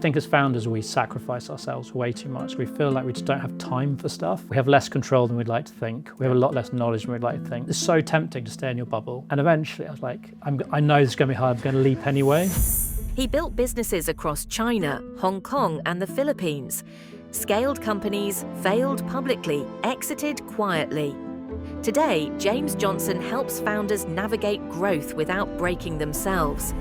think as founders, we sacrifice ourselves way too much. We feel like we just don't have time for stuff. We have less control than we'd like to think. We have a lot less knowledge than we'd like to think. It's so tempting to stay in your bubble. And eventually I was like, I know this is going to be hard, I'm going to leap anyway. He built businesses across China, Hong Kong, and the Philippines. Scaled companies, failed publicly, exited quietly. Today, James Johnson helps founders navigate growth without breaking themselves.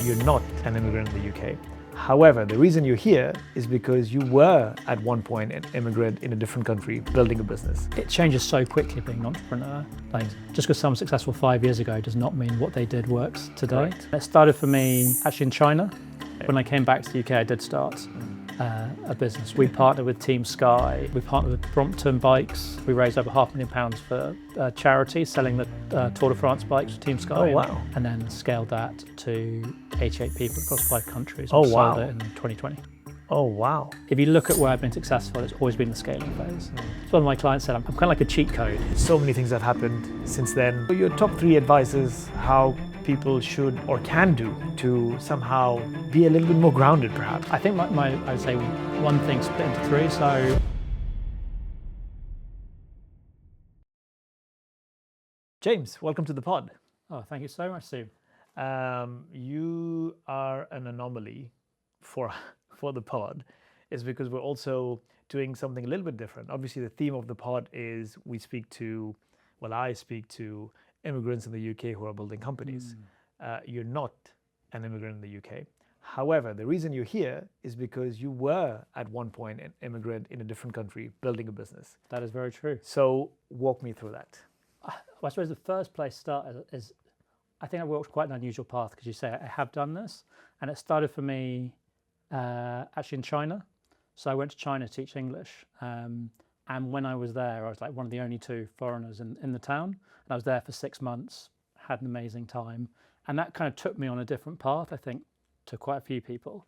You're not an immigrant in the UK. However, the reason you're here is because you were at one point an immigrant in a different country building a business. It changes so quickly being an entrepreneur. Like, just because someone's successful 5 years ago does not mean what they did works today. Right. It started for me actually in China. When I came back to the UK, I did start a business. We partnered with Team Sky, we partnered with Brompton Bikes. We raised over £500,000 for charity, selling the Tour de France bikes for Team Sky. Oh, wow. And then scaled that to 88 people across 5 countries. Oh, and wow. sold it in 2020. Oh, wow. If you look at where I've been successful, it's always been the scaling phase. It's one of my clients said, I'm kind of like a cheat code. So many things have happened since then. Your top 3 advices, how people should or can do to somehow be a little bit more grounded, perhaps? I think I would say one thing split into 3. So James, welcome to the pod. oh, thank you so much, Steve. You are an anomaly for the pod, is because we're also doing something a little bit different. Obviously, the theme of the pod is I speak to immigrants in the UK who are building companies. You're not an immigrant in the UK. However, the reason you're here is because you were at one point an immigrant in a different country building a business. That is very true. So walk me through that. Well, I suppose the first place to start is I think I walked quite an unusual path, because you say I have done this, and it started for me actually in China. So I went to China to teach English, and when I was there, I was like one of the only 2 foreigners in the town, and I was there for 6 months, had an amazing time, and that kind of took me on a different path, I think, to quite a few people,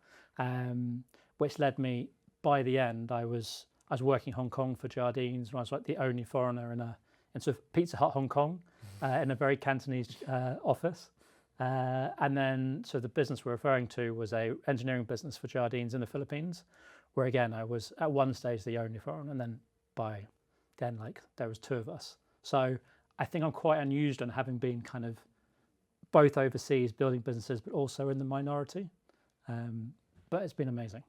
which led me, by the end, I was working in Hong Kong for Jardines, and I was like the only foreigner in sort of Pizza Hut Hong Kong, in a very Cantonese office. And then, so the business we're referring to was a engineering business for Jardines in the Philippines, where again, I was at one stage the only foreigner, and then by then, like, there was 2 of us. So I think I'm quite unusual in having been kind of both overseas building businesses, but also in the minority. But it's been amazing.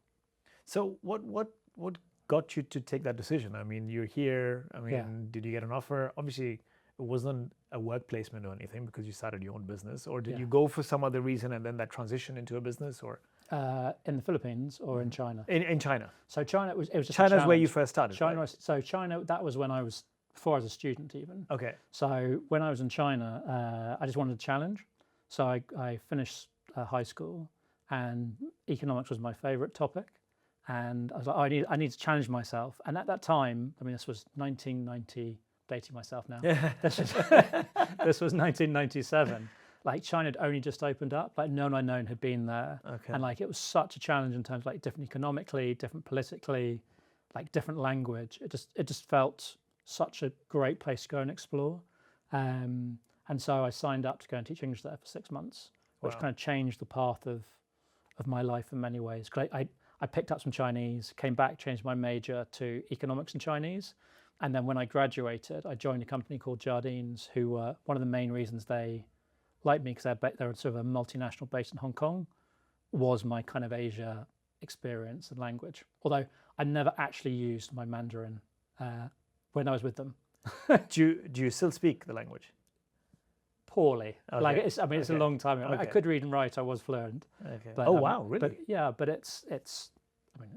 So what got you to take that decision? I mean, you're here. I mean, Yeah. Did you get an offer? Obviously, it wasn't a work placement or anything because you started your own business, or did you go for some other reason and then that transition into a business, or? In the Philippines or in China? In China. So China, it was just China's where you challenge. first started, China, right? so China, that was when before I was a student even. Okay. So when I was in China, I just wanted a challenge. So I finished high school, and economics was my favorite topic. And I was like, I need to challenge myself. And at that time, I mean, this was 1990, dating myself now. This was 1997. Like, China had only just opened up. Like, no one I'd known had been there. Okay. And like, it was such a challenge in terms of like different economically, different politically, like different language. It just felt such a great place to go and explore. And so I signed up to go and teach English there for 6 months, which kind of changed the path of my life in many ways. I picked up some Chinese, came back, changed my major to economics and Chinese. And then when I graduated, I joined a company called Jardines, who were one of the main reasons they liked me, because they're sort of a multinational based in Hong Kong, was my kind of Asia experience and language. Although I never actually used my Mandarin when I was with them. Do you still speak the language? Poorly. Okay. Like, it's a long time ago. Okay. I could read and write. I was fluent. Okay. But, Oh, wow, really? But yeah, but it's. I mean,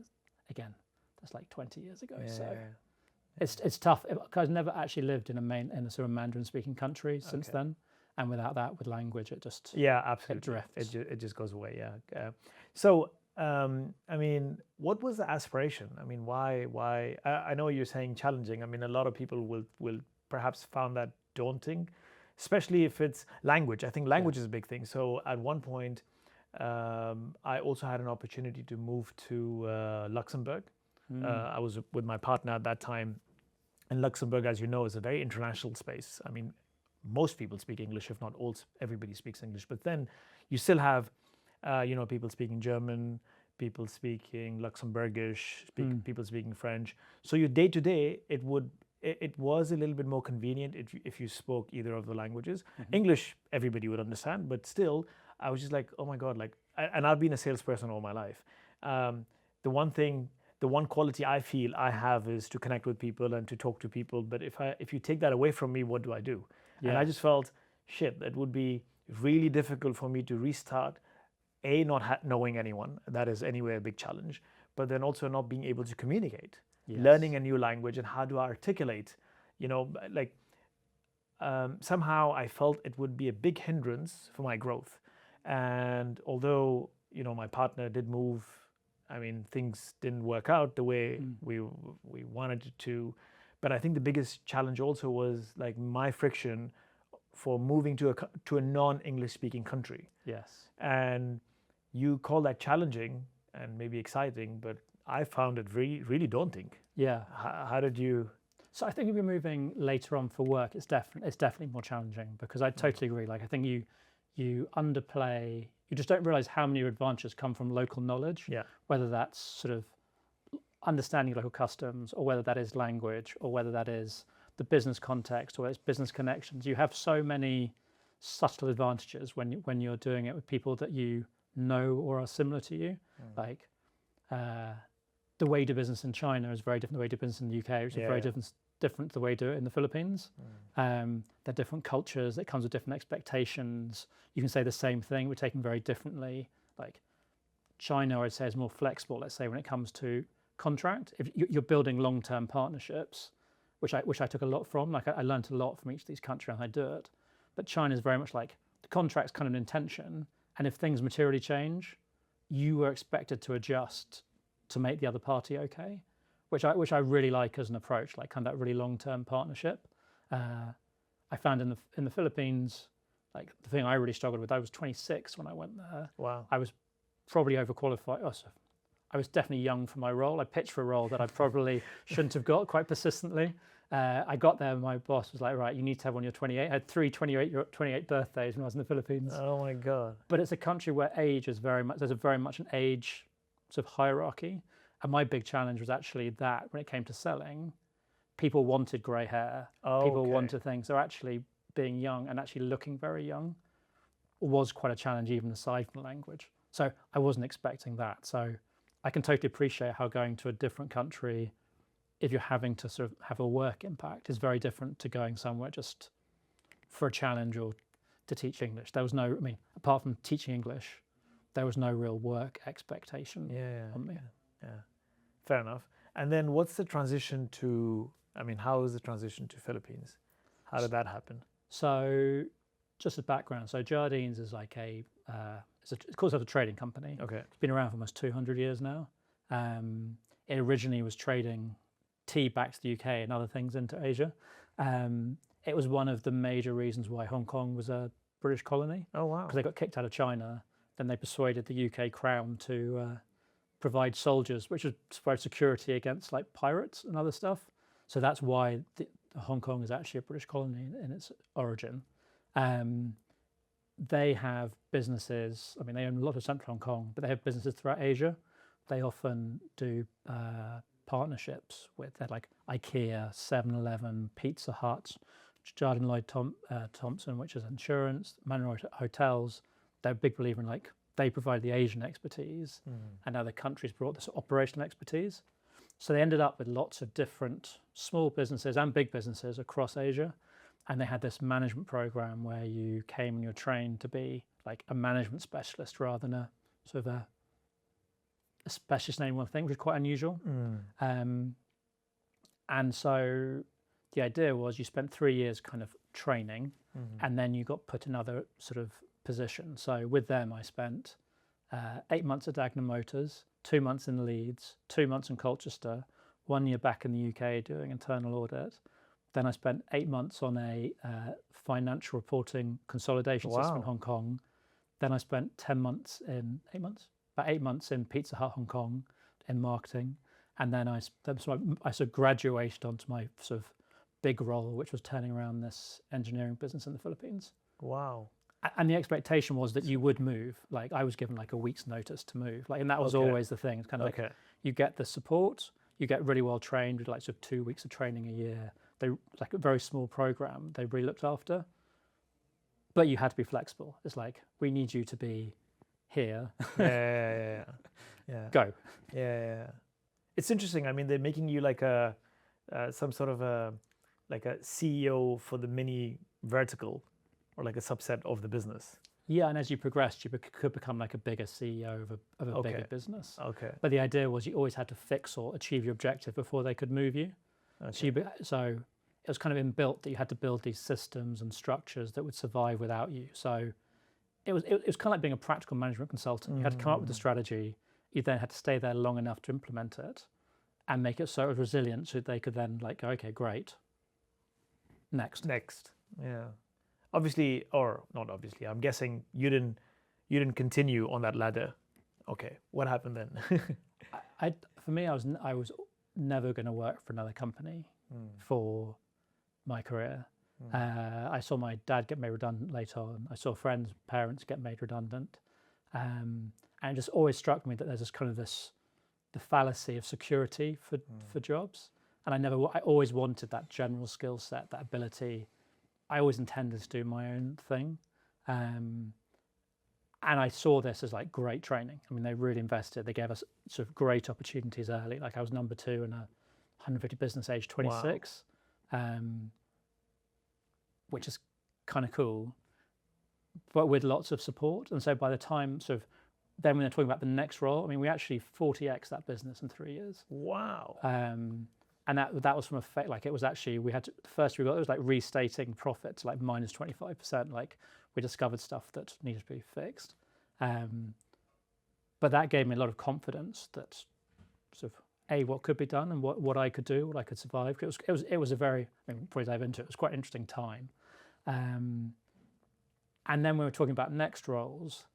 again, that's like 20 years ago. Yeah, so yeah. it's tough. I've never actually lived in a sort of Mandarin-speaking country since then, and without that, with language, it just absolutely. It drifts. It just goes away. Yeah. So I mean, what was the aspiration? I mean, why? I know you're saying challenging. I mean, a lot of people will perhaps found that daunting, especially if it's language. I think language is a big thing. So at one point, I also had an opportunity to move to Luxembourg. I was with my partner at that time. And Luxembourg, as you know, is a very international space. I mean, most people speak English, if not all, everybody speaks English. But then you still have, people speaking German, people speaking Luxembourgish, people speaking French. So your day to day, it was a little bit more convenient if you spoke either of the languages. English, everybody would understand, but still, I was just like, oh my God, like, and I've been a salesperson all my life. The one quality I feel I have is to connect with people and to talk to people. But if you take that away from me, what do I do? And I just felt, shit, that would be really difficult for me to restart. Not knowing anyone, that is anyway a big challenge, but then also not being able to communicate, learning a new language and how to articulate, like somehow I felt it would be a big hindrance for my growth. And although, my partner did move, I mean, things didn't work out the way we wanted it to. But I think the biggest challenge also was like my friction for moving to a non-English speaking country. Yes. And you call that challenging and maybe exciting, but I found it really, really daunting. Yeah. How did you? So I think if you're moving later on for work, it's definitely more challenging, because I totally agree. Like, I think you underplay, you just don't realize how many advantages come from local knowledge. Yeah. Whether that's sort of understanding local customs, or whether that is language, or whether that is the business context, or it's business connections. You have so many subtle advantages when you're doing it with people that you know or are similar to you. Like the way you do business in China is very different to the way you do business in the UK, which is very different to the way you do it in the Philippines. They're different cultures. It comes with different expectations. You can say the same thing, but taken very differently. Like China, I'd say, is more flexible, let's say, when it comes to contract. If you're building long-term partnerships, which I took a lot from. Like I learned a lot from each of these countries and I do it. But China is very much like the contract's kind of an intention, and if things materially change, you were expected to adjust to make the other party okay, which I really like as an approach, like kind of that really long-term partnership. I found in the Philippines, like the thing I really struggled with. I was 26 when I went there. Wow. I was probably overqualified. Oh, so I was definitely young for my role. I pitched for a role that I probably shouldn't have got quite persistently. I got there and my boss was like, right, you need to have on your 28. I had 28 birthdays when I was in the Philippines. Oh my God. But it's a country where age is there's very much an age sort of hierarchy. And my big challenge was actually that when it came to selling, people wanted grey hair. People wanted things. So actually being young and actually looking very young was quite a challenge, even aside from the language. So I wasn't expecting that. So I can totally appreciate how going to a different country, if you're having to sort of have a work impact, is very different to going somewhere just for a challenge or to teach English. There was no, I mean, apart from teaching English, there was no real work expectation on me. Yeah, fair enough. And then what's the transition to, I mean, how is the transition to Philippines? How did that happen? So just as background, so Jardines is like it calls itself a trading company. Okay. It's been around for almost 200 years now. It originally was trading tea back to the UK and other things into Asia. It was one of the major reasons why Hong Kong was a British colony. Oh, wow. Because they got kicked out of China. Then they persuaded the UK Crown to provide soldiers, which was provide security against like pirates and other stuff. So that's why Hong Kong is actually a British colony in its origin. They have businesses, I mean, they own a lot of central Hong Kong, but they have businesses throughout Asia. They often do partnerships with, they're like IKEA, 7-Eleven, Pizza Hut, Jardine Lloyd Thompson, which is insurance, Manor Hotels. They're a big believer in like, they provide the Asian expertise and other countries brought this operational expertise. So they ended up with lots of different small businesses and big businesses across Asia. And they had this management program where you came and you're trained to be like a management specialist rather than a sort of a specialist in any one thing, which is quite unusual. And so the idea was you spent 3 years kind of training and then you got put in another sort of position. So with them, I spent 8 months at Dagenham Motors, 2 months in Leeds, 2 months in Colchester, 1 year back in the UK doing internal audit. Then I spent 8 months on a financial reporting consolidation system in Hong Kong. Then I spent 10 months in 8 months, about 8 months in Pizza Hut Hong Kong in marketing. And then I sort of graduated onto my sort of big role, which was turning around this engineering business in the Philippines. Wow. And the expectation was that you would move. Like I was given like a week's notice to move. Like, and that was always the thing. It's kind of like you get the support, you get really well trained with like sort of 2 weeks of training a year. They like a very small program. They really looked after, but you had to be flexible. It's like we need you to be here. Yeah. Go. Yeah. It's interesting. I mean, they're making you like a some sort of a like a CEO for the mini vertical, or like a subset of the business. Yeah, and as you progressed, you could become like a bigger CEO of a bigger business. Okay. But the idea was you always had to fix or achieve your objective before they could move you. Okay. So it was kind of inbuilt that you had to build these systems and structures that would survive without you. So it was kind of like being a practical management consultant. You had to come up with the strategy. You then had to stay there long enough to implement it and make it so it was resilient so they could then like go, okay, great. Next. Yeah. Obviously, or not obviously, I'm guessing you didn't continue on that ladder. Okay. What happened then? For me, I was never going to work for another company for my career. I saw my dad get made redundant later on. I saw friends, parents get made redundant. And it just always struck me that there's this kind of the fallacy of security for jobs. And I always wanted that general skill set, that ability. I always intended to do my own thing. And I saw this as like great training. I mean, they really invested. They gave us sort of great opportunities early. Like I was number 2 in a 150 business age 26, which is kind of cool, but with lots of support. And so by the time sort of then when they're talking about the next role, I mean, we actually 40x that business in 3 years. Wow. And that was from like it was actually the first we got it was like restating profit to like minus 25%. Like we discovered stuff that needed to be fixed, but that gave me a lot of confidence that sort of what could be done and what I could do, what I could survive. It was a very, I mean, before I dive into it, it was quite an interesting time. And then when we were talking about next roles,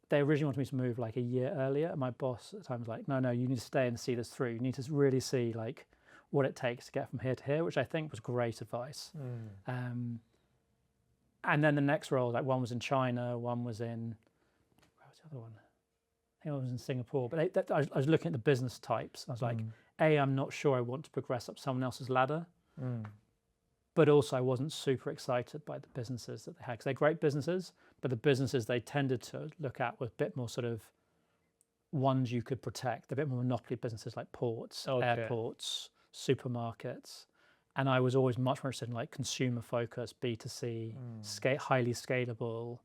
they originally wanted me to move like a year earlier. And my boss at the time was like, no, you need to stay and see this through. You need to really see like what it takes to get from here to here, which I think was great advice. And then the next role, like one was in China, one was in, where was the other one? I think it was in Singapore. But I was looking at the business types. I was like, I'm not sure I want to progress up someone else's ladder. But also I wasn't super excited by the businesses that they had, because they're great businesses, but the businesses they tended to look at were a bit more sort of ones you could protect, a bit more monopoly businesses like ports, airports, supermarkets. And I was always much more interested in like consumer focused, B2C, highly scalable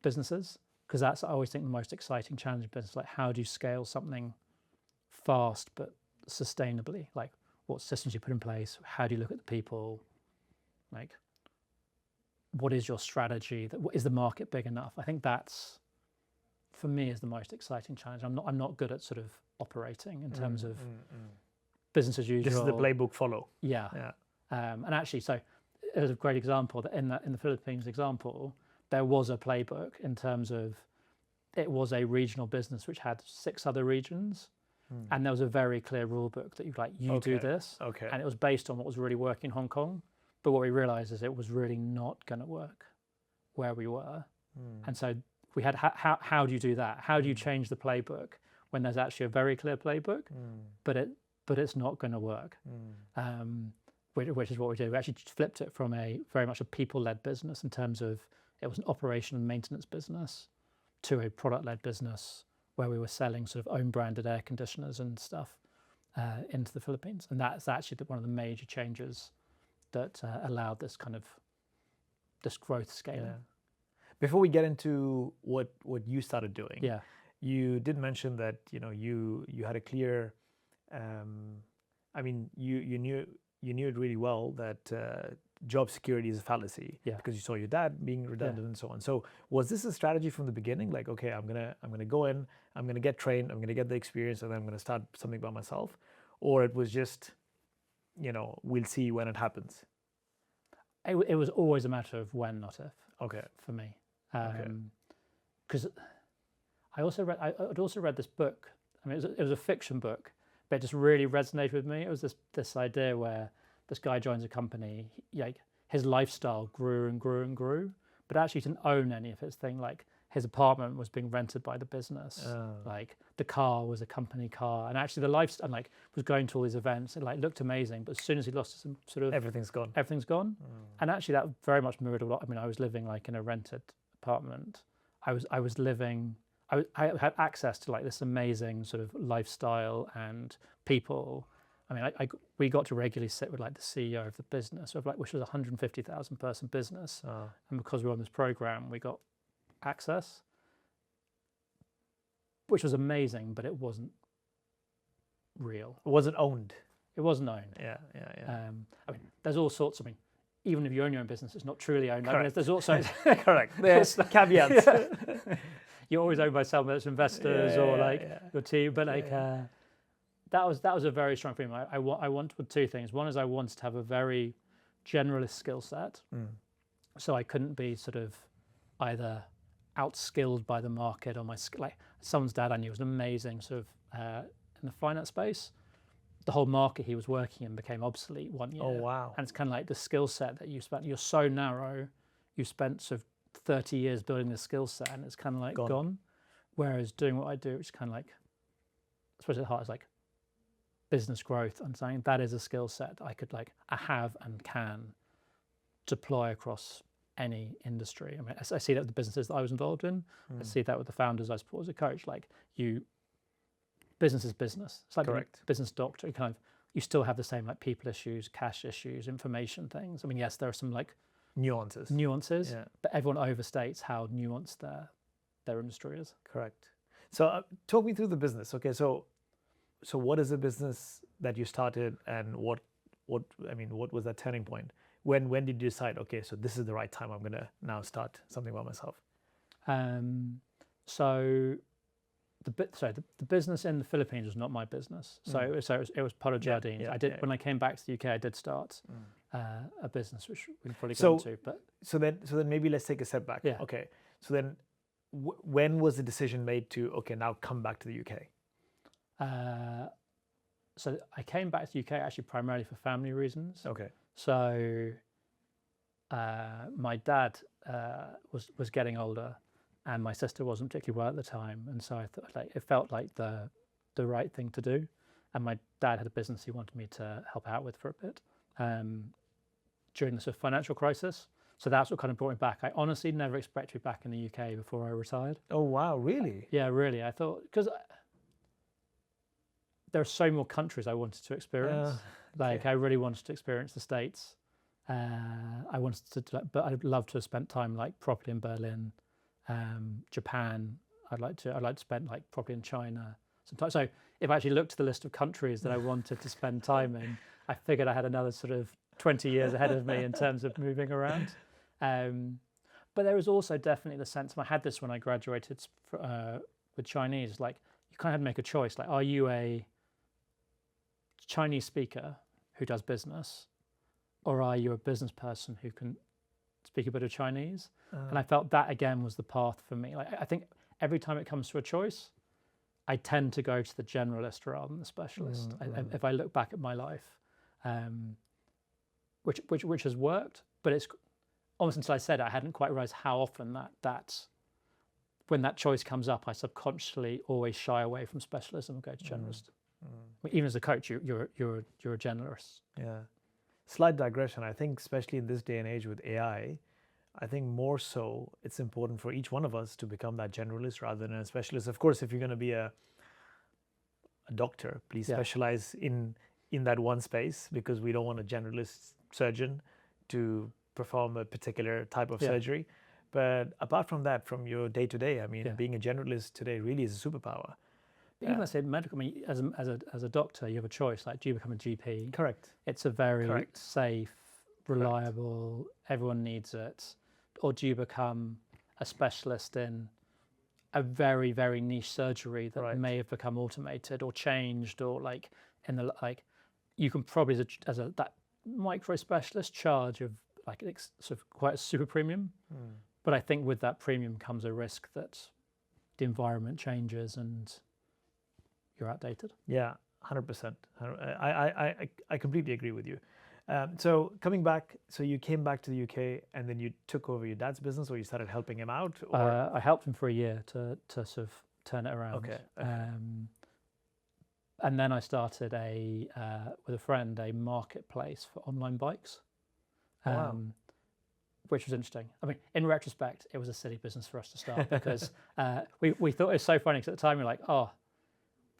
businesses, because that's, I always think, the most exciting challenge in business. Like, how do you scale something fast but sustainably? Like, what systems you put in place? How do you look at the people? Like, what is your strategy? Is the market big enough? I think that's, for me, is the most exciting challenge. I'm not good at sort of operating in terms of business as usual. This is the playbook follow. Yeah. And actually, so there's a great example that in the Philippines example, there was a playbook in terms of it was a regional business which had 6 other regions. And there was a very clear rule book that you do this. And it was based on what was really working in Hong Kong. But what we realized is it was really not going to work where we were. And so we had, how do you do that? How do you change the playbook when there's actually a very clear playbook, but it's not going to work? Which is what we did. We actually flipped it from very much a people-led business in terms of it was an operation and maintenance business to a product-led business where we were selling sort of own branded air conditioners and stuff into the Philippines. And that's actually one of the major changes that allowed this growth scaling. Before we get into what you started doing, you did mention that you had a clear, I mean, you knew it really well that job security is a fallacy because you saw your dad being redundant and so on. So was this a strategy from the beginning? Like, okay, I'm gonna go in, I'm gonna get trained, I'm gonna get the experience, and then I'm gonna start something by myself, or it was just, we'll see when it happens. It was always a matter of when, not if. Okay. For me, because I'd also read this book. I mean, it was a fiction book, but it just really resonated with me. It was this idea where this guy joins a company, his lifestyle grew and grew and grew, but actually didn't own any of his thing. Like his apartment was being rented by the business. Like the car was a company car, and actually the lifestyle, like was going to all these events. It like looked amazing, but as soon as he lost some sort of Everything's gone. everything's gone. And actually that very much mirrored a lot. I mean, I was living like in a rented apartment. I was living. I had access to like this amazing sort of lifestyle and people. I mean, we got to regularly sit with like the CEO of the business, of like which was a 150,000 person business, and because we were on this program, we got access, which was amazing, but it wasn't real. It wasn't owned. It wasn't owned. Yeah. I mean, there's all sorts. I mean, even if you own your own business, it's not truly owned. I mean, there's also correct. There's caveats. You're always owned by someone that's investors or like your team, but like that was a very strong feeling. I wanted two things. One is I wanted to have a very generalist skill set, so I couldn't be sort of either outskilled by the market or my like someone's dad I knew was amazing sort of in the finance space. The whole market he was working in became obsolete one year. Oh wow! And it's kind of like the skill set that you spent. You're so narrow. You spent sort of 30 years building this skill set, and it's kind of like gone. Whereas doing what I do, which is kind of like, I suppose at the heart is like business growth. I'm saying that is a skill set I could like I have and can deploy across any industry. I mean, I see that with the businesses that I was involved in. I see that with the founders I support as a coach. Like business is business. It's like being a business doctor. You still have the same like people issues, cash issues, information things. I mean, yes, there are some like nuances, but everyone overstates how nuanced their industry is. Correct. So talk me through the business. Okay, so what is the business that you started, and what was that turning point? When did you decide, okay, so this is the right time, I'm gonna now start something by myself? So the business in the Philippines was not my business. So it was part of Jardines. When I came back to the UK, I did start a business, which we can probably go into. But so then maybe let's take a step back. Yeah. Okay. So then, when was the decision made to now come back to the UK? So I came back to the UK actually primarily for family reasons. Okay. So my dad was getting older, and my sister wasn't particularly well at the time, and so I thought like it felt like the right thing to do. And my dad had a business he wanted me to help out with for a bit during the sort of financial crisis. So that's what kind of brought me back. I honestly never expected to be back in the UK before I retired. Oh wow, really? Yeah, really. I thought because there are so many more countries I wanted to experience. I really wanted to experience the States. I wanted to, but I'd love to have spent time like properly in Berlin, Japan. I'd like to spend like properly in China sometime. So if I actually looked at the list of countries that I wanted to spend time in, I figured I had another sort of 20 years ahead of me in terms of moving around. But there was also definitely the sense, and I had this when I graduated with Chinese, like you kind of had to make a choice. Like, are you a Chinese speaker who does business, or are you a business person who can speak a bit of Chinese? And I felt that again was the path for me. Like I think every time it comes to a choice, I tend to go to the generalist rather than the specialist. If I look back at my life, which has worked, but it's almost until I said it, I hadn't quite realized how often that when that choice comes up, I subconsciously always shy away from specialism and go to generalist. I mean, even as a coach, you're a generalist. Yeah. Slight digression. I think especially in this day and age with AI, I think more so it's important for each one of us to become that generalist rather than a specialist. Of course, if you're going to be a doctor, please specialize in that one space, because we don't want a generalist surgeon to perform a particular type of surgery. But apart from that, from your day-to-day, I mean, being a generalist today really is a superpower. Even I said medical. I mean, as a doctor, you have a choice. Like, do you become a GP? Correct. It's a very safe, reliable. Everyone needs it. Or do you become a specialist in a very, very niche surgery that may have become automated or changed, or like in the you can probably as a that micro specialist charge of like sort of quite a super premium. But I think with that premium comes a risk that the environment changes and you're outdated. Yeah, 100%. I completely agree with you. So coming back, so you came back to the UK and then you took over your dad's business, or you started helping him out, or I helped him for a year to sort of turn it around. okay. And then I started with a friend a marketplace for online bikes, Wow. which was interesting. I mean, in retrospect, it was a silly business for us to start because we thought it was so funny because at the time we were like, oh,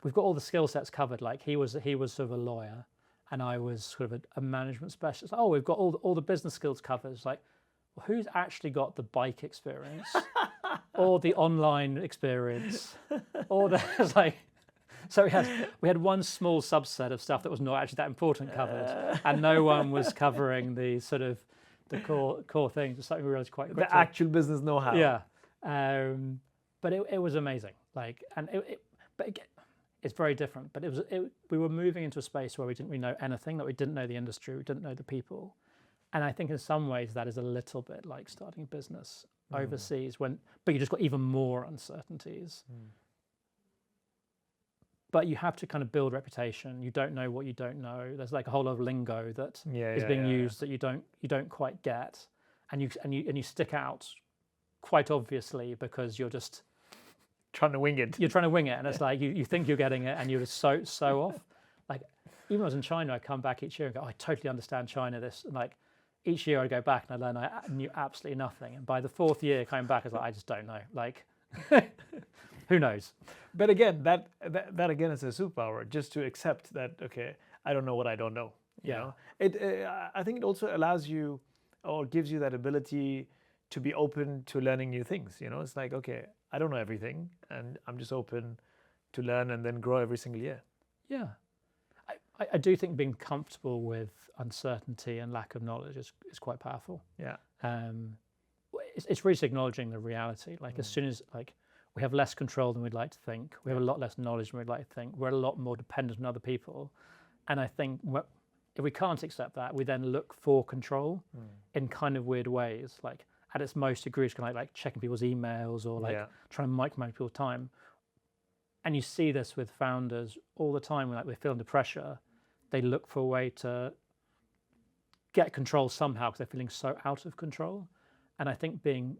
we've got all the skill sets covered. Like he was sort of a lawyer, and I was sort of a management specialist. Oh, we've got all the business skills covered. It's like, well, who's actually got the bike experience or the online experience, or it's like. So we had one small subset of stuff that was not actually that important covered, and no one was covering the sort of the core things. It's something we realized quite quickly. The actual business know-how. Yeah, but it was amazing. Like, and but again, it's very different. But we were moving into a space where we didn't really know anything. That we didn't know the industry, we didn't know the people, and I think in some ways that is a little bit like starting a business overseas but you just got even more uncertainties. But you have to kind of build reputation. You don't know what you don't know. There's like a whole lot of lingo that is being used that you don't quite get, and you stick out quite obviously because you're just Trying to wing it. You're trying to wing it, and it's like you think you're getting it, and you're just so off. Like even when I was in China, I come back each year and go, oh, I totally understand China. This and like each year I go back and I learn I knew absolutely nothing. And by the fourth year coming back, I was like, I just don't know. Like. Who knows? But again, that again is a superpower, just to accept that, okay, I don't know what I don't know. You know? I think it also allows you or gives you that ability to be open to learning new things. You know, it's like, okay, I don't know everything, and I'm just open to learn and then grow every single year. Yeah. I do think being comfortable with uncertainty and lack of knowledge is quite powerful. Yeah. It's really acknowledging the reality. Like as soon as like we have less control than we'd like to think, we have a lot less knowledge than we'd like to think, we're a lot more dependent on other people. And I think if we can't accept that, we then look for control in kind of weird ways. Like at its most egregious, kind of like checking people's emails or like trying to micromanage people's time. And you see this with founders all the time. Like they feel under pressure, they look for a way to get control somehow because they're feeling so out of control. And I think being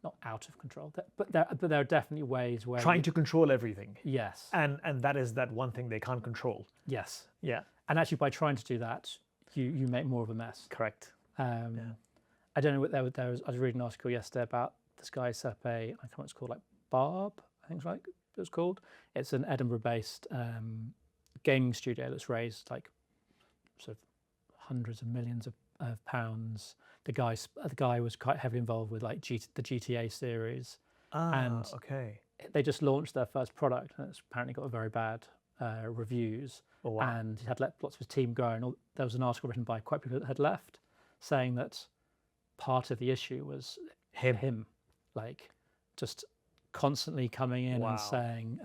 not out of control, but there are definitely ways where trying to control everything. Yes, and that is that one thing they can't control. Yes, yeah, and actually by trying to do that, you make more of a mess. Correct. I don't know what there was. I was reading an article yesterday about this guy set up I can't remember what it's called, like Barb, I think it was called. It's an Edinburgh-based gaming studio that's raised like sort of hundreds of millions of pounds. The guy was quite heavily involved with like the GTA series, and they just launched their first product, and it's apparently got very bad reviews. Oh, wow. And he had let lots of his team go, and there was an article written by quite a few people that had left, saying that part of the issue was him, like just constantly coming in and saying,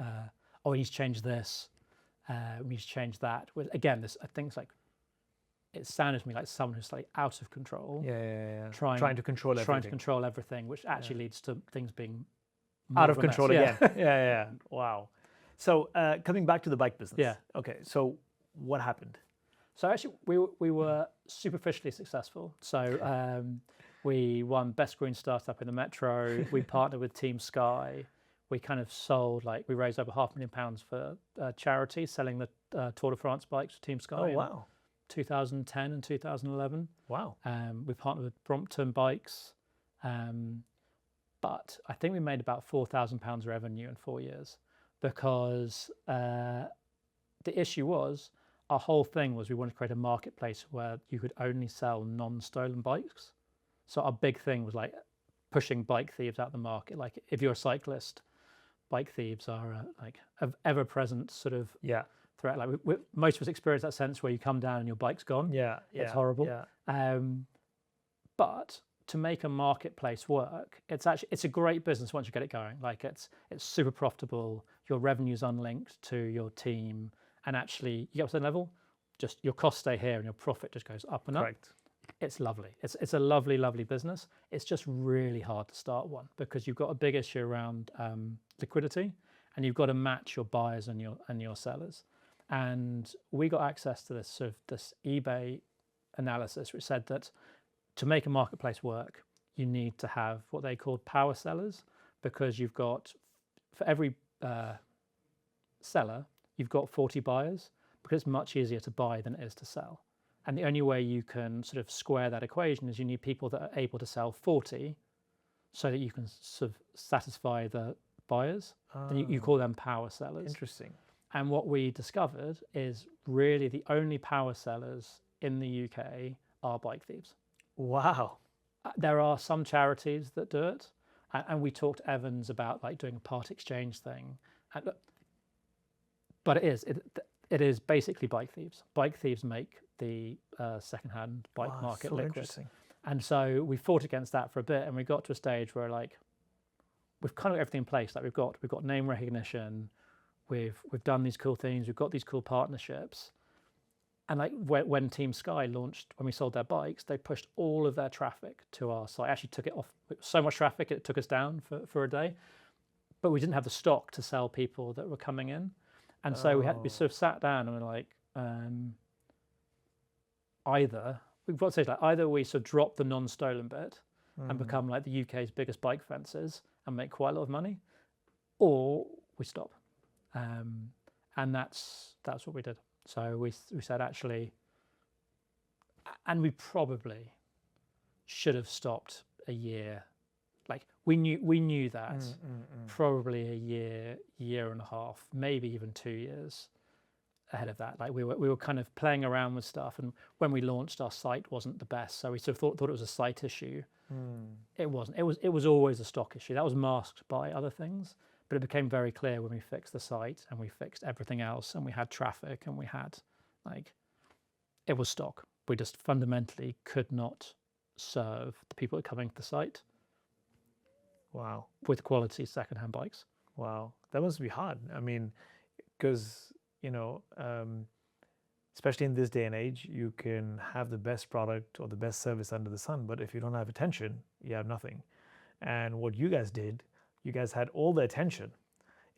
"Oh, we need to change this, we need to change that." With again, this I think it's like. It sounded to me like someone who's like out of control. Trying to control everything, which actually leads to things being out of control again. Yeah. Wow. So coming back to the bike business. Yeah. Okay. So what happened? So actually, we were superficially successful. So we won Best Green Startup in the Metro. We partnered with Team Sky. We kind of sold we raised over £500,000 for charity, selling the Tour de France bikes to Team Sky. Oh wow. 2010 and 2011. Wow. We partnered with Brompton Bikes, but I think we made about £4,000 revenue in 4 years because the issue was our whole thing was we wanted to create a marketplace where you could only sell non-stolen bikes. So our big thing was like pushing bike thieves out the market. Like if you're a cyclist, bike thieves are like an ever-present sort of threat. Like most of us experience that sense where you come down and your bike's gone. It's horrible. But to make a marketplace work, it's a great business once you get it going. Like it's super profitable. Your revenue's unlinked to your team, and actually you get to a certain level, just your costs stay here and your profit just goes up and up. Correct. It's lovely. It's a lovely business. It's just really hard to start one because you've got a big issue around liquidity, and you've got to match your buyers and your sellers. And we got access to this eBay analysis, which said that to make a marketplace work, you need to have what they called power sellers, because you've got, for every seller, you've got 40 buyers, because it's much easier to buy than it is to sell. And the only way you can sort of square that equation is you need people that are able to sell 40 so that you can sort of satisfy the buyers. Then you call them power sellers. Interesting. And what we discovered is really the only power sellers in the UK are bike thieves. Wow. There are some charities that do it. And we talked to Evans about like doing a part exchange thing. But it is basically bike thieves. Bike thieves make the secondhand bike market so liquid. Interesting. And so we fought against that for a bit, and we got to a stage where like we've kind of got everything in place. Like we've got name recognition, we've done these cool things, we've got these cool partnerships. And like when Team Sky launched, when we sold their bikes, they pushed all of their traffic to our site. Actually took it off, so much traffic it took us down for a day. But we didn't have the stock to sell people that were coming in. And so we sort of sat down and we're like, we've got to say, like, either we sort of drop the non-stolen bit and become like the UK's biggest bike fences and make quite a lot of money, or we stop. And that's what we did. So we said, actually, and we probably should have stopped a year. Like we knew that probably a year and a half, maybe even 2 years ahead of that. Like we were kind of playing around with stuff, and when we launched, our site wasn't the best, so we sort of thought it was a site issue. It wasn't. It was always a stock issue. That was masked by other things, but it became very clear when we fixed the site and we fixed everything else, and we had traffic and we had like, it was stock. We just fundamentally could not serve the people that are coming to the site. Wow. With quality secondhand bikes. Wow, that must be hard. I mean, because especially in this day and age, you can have the best product or the best service under the sun, but if you don't have attention, you have nothing. And what you guys did, you guys had all the attention.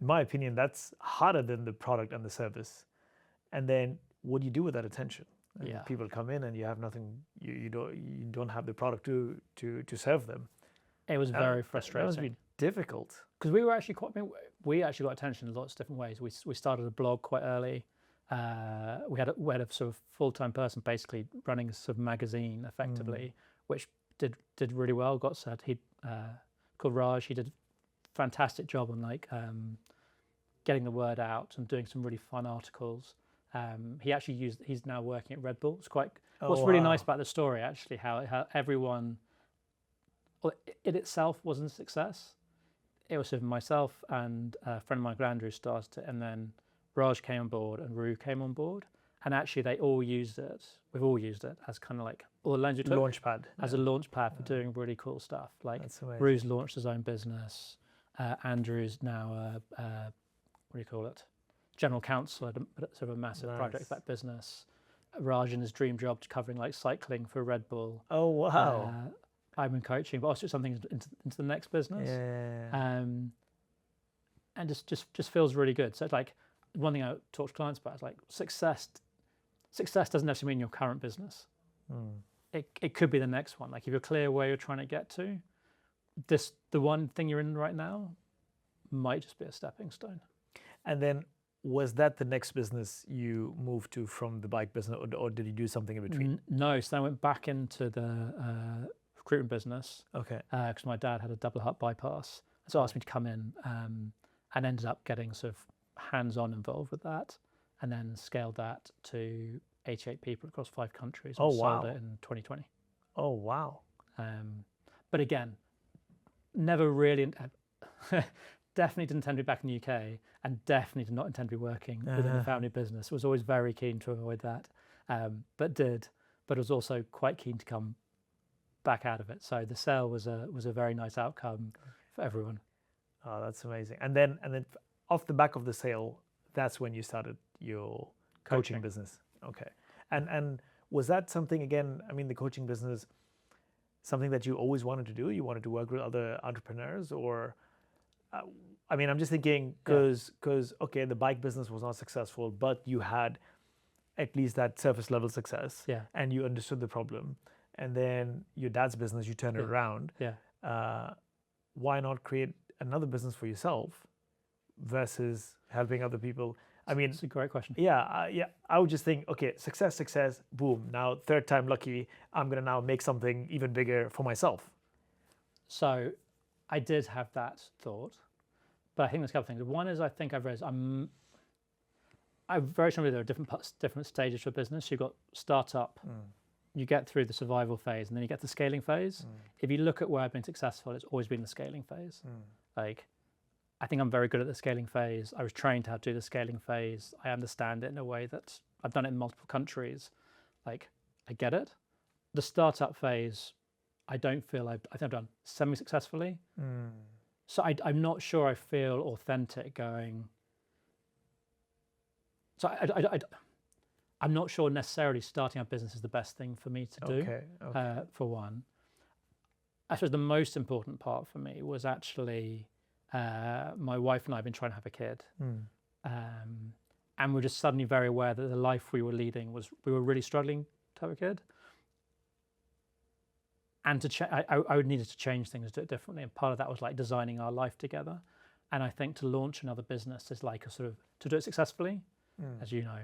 In my opinion, that's harder than the product and the service. And then what do you do with that attention? Yeah. People come in and you have nothing. You don't have the product to serve them. It was very frustrating. That must be difficult. Because we were actually we actually got attention in lots of different ways. We started a blog quite early. We had a sort of full-time person basically running a sort of magazine effectively, which did really well. He called Raj. He did a fantastic job on like getting the word out and doing some really fun articles. He's now working at Red Bull. It's quite. What's really nice about the story, actually, how everyone. Well, it itself wasn't a success. It was sort of myself and a friend of mine, Andrew, started it, and then Raj came on board and Rue came on board, and actually they all used it. We've all used it as kind of like all the lens we took Launchpad. As a launchpad for doing really cool stuff. Like Rue's launched his own business. Andrew's now what do you call it? General counsel at sort of a massive project for that business. Raj in his dream job covering like cycling for Red Bull. Oh wow. I've been coaching, but also something into the next business. And just feels really good. So it's like one thing I talk to clients about is like success doesn't necessarily mean your current business. It could be the next one. Like if you're clear where you're trying to get to, the one thing you're in right now might just be a stepping stone. And then was that the next business you moved to from the bike business, or did you do something in between? No, so I went back into the recruitment business. Okay. Because my dad had a double heart bypass, so asked me to come in, and ended up getting sort of hands-on involved with that, and then scaled that to 88 people across 5 countries. And sold it in 2020. Oh wow. But again, never really. Definitely didn't intend to be back in the UK, and definitely did not intend to be working within a family business. Was always very keen to avoid that, but was also quite keen to come back out of it. So the sale was a very nice outcome for everyone. Oh, that's amazing. And then off the back of the sale, that's when you started your coaching business. Okay. And was that something, again, I mean, the coaching business, something that you always wanted to do? You wanted to work with other entrepreneurs, or I mean, I'm just thinking because okay, the bike business was not successful, but you had at least that surface level success, Yeah. and you understood the problem, and then your dad's business, you turned it around. Yeah. Why not create another business for yourself versus helping other people? I mean, It's a great question. yeah, yeah. I would just think, okay, success, boom. Now, third time lucky, I'm gonna now make something even bigger for myself. So, I did have that thought, but I think there's a couple of things. One is I think I've realized I'm very sure there are different stages for business. You've got startup, you get through the survival phase, and then you get the scaling phase. If you look at where I've been successful, it's always been the scaling phase. Like, I think I'm very good at the scaling phase. I was trained to how to do the scaling phase. I understand it in a way that I've done it in multiple countries. Like, I get it. The startup phase, I don't feel I think I've done semi-successfully. So I'm not sure I feel authentic going. So I'm not sure necessarily starting a business is the best thing for me to do. Okay. For one, I suppose the most important part for me was actually my wife and I have been trying to have a kid, and we're just suddenly very aware that the life we were leading we were really struggling to have a kid, and I would needed to change things, do it differently, and part of that was like designing our life together. And I think to launch another business is like a sort of to do it successfully, as you know,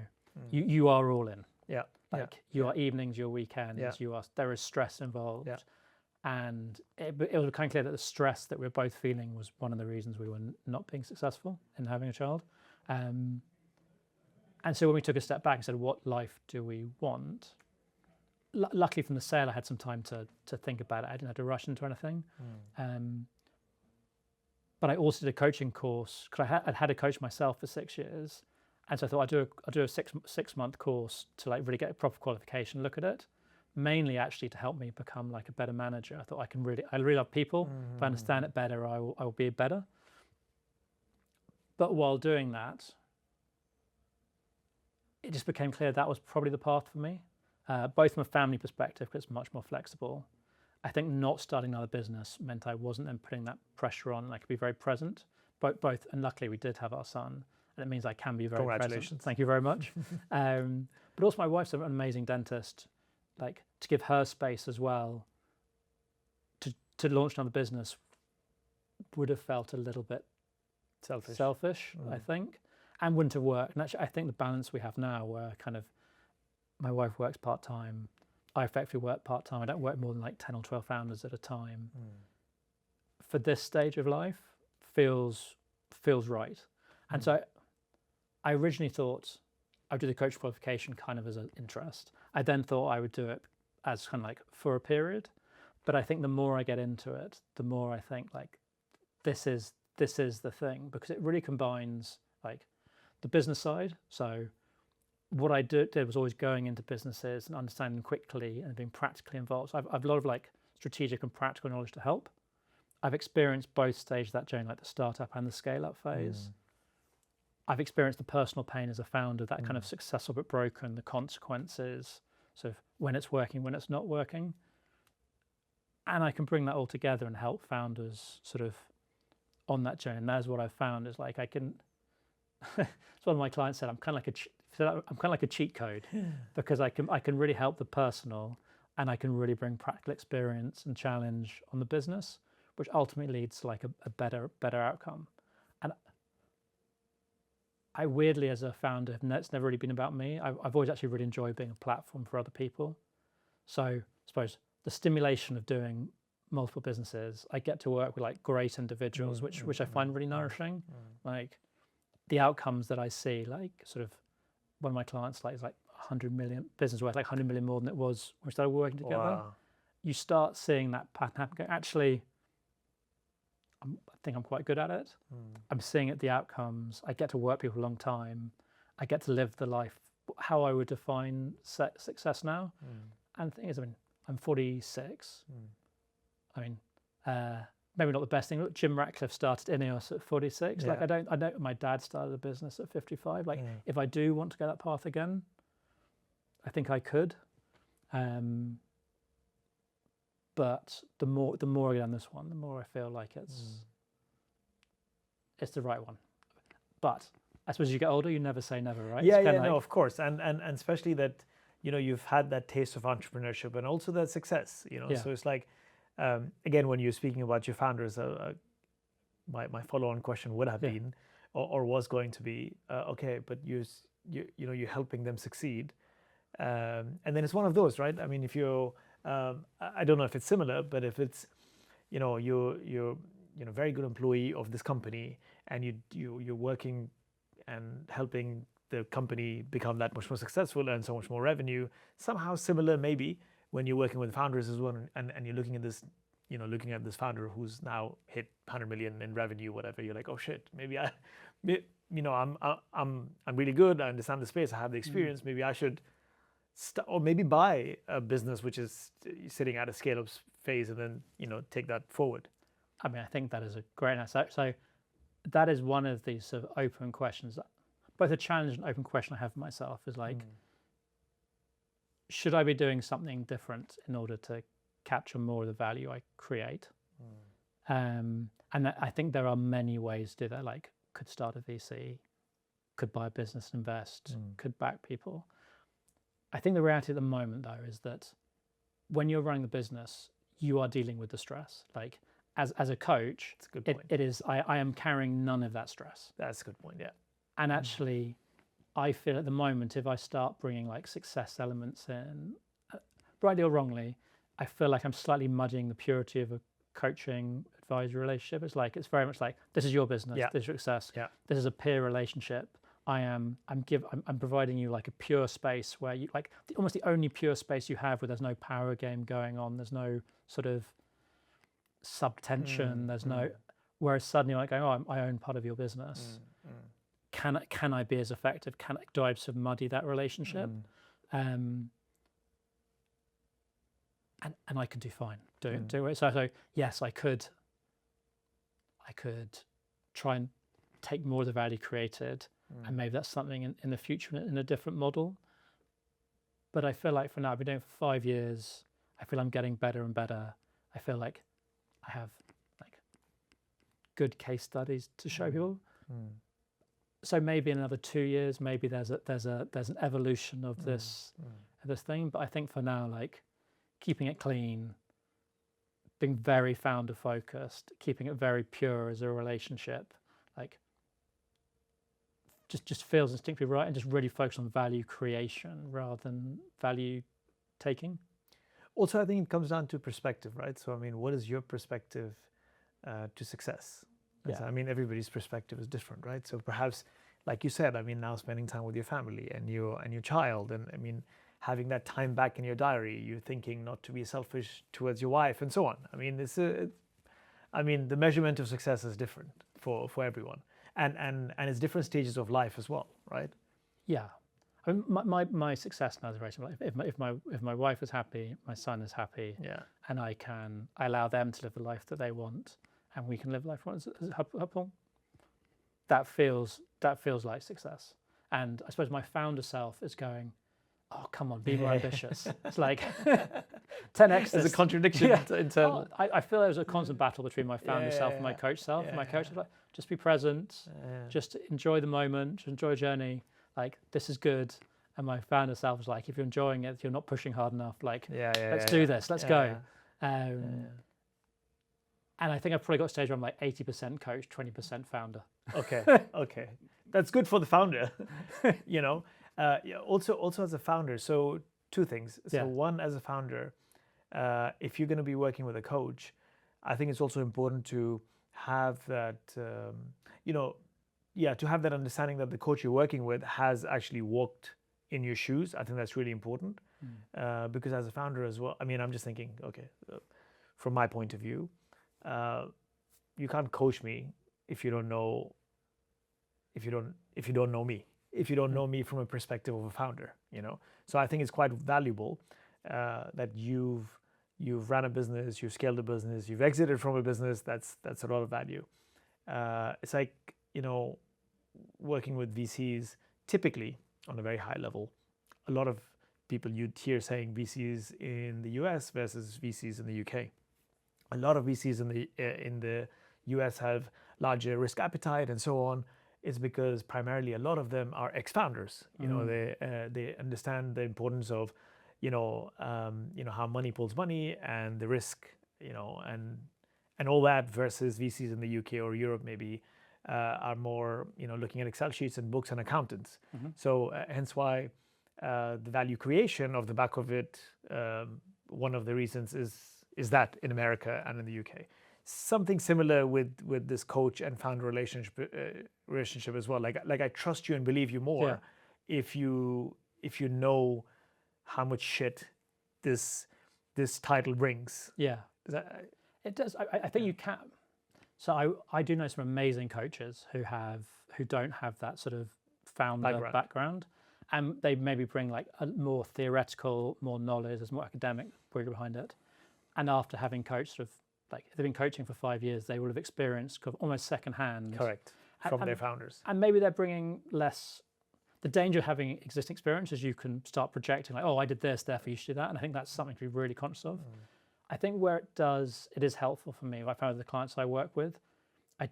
you are all in. Yeah. Like your evenings, your weekends, there is stress involved. Yeah. And it was kind of clear that the stress that we were both feeling was one of the reasons we were not being successful in having a child. And so when we took a step back and said, what life do we want? Luckily from the sale, I had some time to think about it. I didn't have to rush into anything. But I also did a coaching course because I'd had a coach myself for 6 years. And so I thought I'd do a six-month course to like really get a proper qualification, look at it, mainly actually to help me become like a better manager. I thought I really love people. If I understand it better, I will be better. But while doing that, it just became clear that was probably the path for me, both from a family perspective, because it's much more flexible. I think not starting another business meant I wasn't then putting that pressure on, and I could be very present, both, and luckily we did have our son, and it means I can be very present. Thank you very much. But also my wife's an amazing dentist, like to give her space as well to launch another business would have felt a little bit selfish, I think, and wouldn't have worked. And actually I think the balance we have now where kind of my wife works part-time, I effectively work part-time. I don't work more than like 10 or 12 hours at a time. For this stage of life feels right. And so I originally thought I'd do the coach qualification kind of as an interest. I then thought I would do it as kind of like for a period. But I think the more I get into it, the more I think like this is the thing, because it really combines like the business side. So what I did was always going into businesses and understanding quickly and being practically involved. So I've a lot of like strategic and practical knowledge to help. I've experienced both stages of that journey, like the startup and the scale-up phase. I've experienced the personal pain as a founder, that kind of successful but broken, the consequences, sort of when it's working, when it's not working. And I can bring that all together and help founders sort of on that journey. And that's what I've found is like I can, as one of my clients said, I'm kind of like a cheat code because I can really help the personal and I can really bring practical experience and challenge on the business, which ultimately leads to like a better outcome. And I weirdly, as a founder, it's never really been about me. I've always actually really enjoyed being a platform for other people. So I suppose the stimulation of doing multiple businesses, I get to work with like great individuals, which I find really nourishing. Like the outcomes that I see, like sort of one of my clients, like is like 100 million business worth, like 100 million more than it was when we started working together. Wow. You start seeing that pattern happen. Actually, I think I'm quite good at it. I'm seeing it, the outcomes. I get to work with people a long time. I get to live the life, how I would define success now. And the thing is, I mean, I'm 46. I mean, maybe not the best thing. Look, Jim Ratcliffe started Ineos at 46. Yeah. Like I know my dad started a business at 55. Like if I do want to go that path again, I think I could. But the more I get on this one, the more I feel like it's the right one. But I suppose as you get older, you never say never, right? Yeah, It's yeah, kinda no, like, of course, and especially that, you know, you've had that taste of entrepreneurship and also that success, you know. Yeah. So it's like, again, when you're speaking about your founders, my follow-on question would have Yeah. been, or was going to be, okay, but you know, you're helping them succeed, and then it's one of those, right? I mean, if you're, I don't know if it's similar, but if it's, you know, you're you know, very good employee of this company, and you're working and helping the company become that much more successful and so much more revenue. Somehow similar, maybe, when you're working with founders as well, and you're looking at this, you know, looking at this founder who's now hit 100 million in revenue, whatever. You're like, oh shit, maybe you know, I'm really good. I understand the space. I have the experience. Maybe I should, or maybe buy a business which is sitting at a scale-up phase, and then, you know, take that forward. I mean, I think that is a great answer. So that is one of these sort of open questions, both a challenge and open question I have for myself is like, should I be doing something different in order to capture more of the value I create? And I think there are many ways to do that. Like, could start a VC, could buy a business, invest, could back people. I think the reality at the moment, though, is that when you're running the business, you are dealing with the stress. Like, as a coach, That's a good point. it is, I am carrying none of that stress. That's a good point, yeah. And actually, I feel at the moment, if I start bringing like success elements in, rightly or wrongly, I feel like I'm slightly muddying the purity of a coaching advisory relationship. It's like, it's very much like, this is your business, Yeah. this is your success, Yeah. this is a peer relationship. I'm providing you like a pure space where you like almost the only pure space you have where there's no power game going on, there's no sort of subtension, there's no, whereas suddenly you're like going, oh, I own part of your business. Can I be as effective? Do I sort of muddy that relationship? And I can do fine do it. So yes, I could try and take more of the value created, and maybe that's something in the future in a different model. But I feel like for now, I've been doing it for 5 years. I feel I'm getting better and better. I feel like I have like good case studies to show people. So maybe in another 2 years, maybe there's an evolution of this thing. But I think for now, like keeping it clean, being very founder focused, keeping it very pure as a relationship, like just feels instinctively right, and just really focus on value creation rather than value taking. Also, I think it comes down to perspective, right? So, I mean, what is your perspective to success? Yeah. I mean, everybody's perspective is different, right? So perhaps, like you said, I mean, now spending time with your family and your child, and I mean, having that time back in your diary, you're thinking not to be selfish towards your wife and so on. I mean, I mean, the measurement of success is different for everyone, and it's different stages of life as well, right? Yeah. I mean, my success now is very similar. If my wife is happy, my son is happy, Yeah. and I allow them to live the life that they want, and we can live life as a couple. That feels like success. And I suppose my founder self is going, oh, come on, be more ambitious. It's like 10x. There's a contradiction in terms. I feel there's a constant battle between my founder self and my coach self. And my coach is like, just be present, just enjoy the moment, just enjoy the journey. Like, this is good. And my founder self is like, if you're enjoying it, you're not pushing hard enough. Like, let's do this. Let's go. And I think I've probably got a stage where I'm like 80% coach, 20% founder. Okay. Okay. That's good for the founder, you know. Also as a founder, so two things. So one, as a founder, if you're going to be working with a coach, I think it's also important to have that, to have that understanding that the coach you're working with has actually walked in your shoes. I think that's really important, because as a founder as well, I mean, I'm just thinking, okay, from my point of view, you can't coach me if you don't know me. If you don't know me from a perspective of a founder, you know. So I think it's quite valuable that you've run a business, you've scaled a business, you've exited from a business. That's a lot of value. It's like, you know, working with VCs, typically on a very high level. A lot of people you'd hear saying VCs in the US versus VCs in the UK. A lot of VCs in the US have larger risk appetite and so on, is because primarily a lot of them are ex-founders. You know, they understand the importance of, how money pulls money and the risk, and all that, versus VCs in the UK or Europe maybe are more, looking at Excel sheets and books and accountants. So hence why the value creation of the back of it, one of the reasons is that in America and in the UK. Something similar with this coach and founder relationship as well. Like I trust you and believe you more if you know how much shit this title brings. Yeah, it does. I think you can. So I do know some amazing coaches who don't have that sort of founder background, and they maybe bring like a more theoretical, more knowledge, there's more academic rigor behind it. And after having coached sort of, like if they've been coaching for 5 years, they will have experienced almost secondhand. Correct. From their founders. And maybe they're bringing less. The danger of having existing experience is you can start projecting like, oh, I did this, therefore you should do that. And I think that's something to be really conscious of. I think where it is helpful for me, I found with the clients I work with, a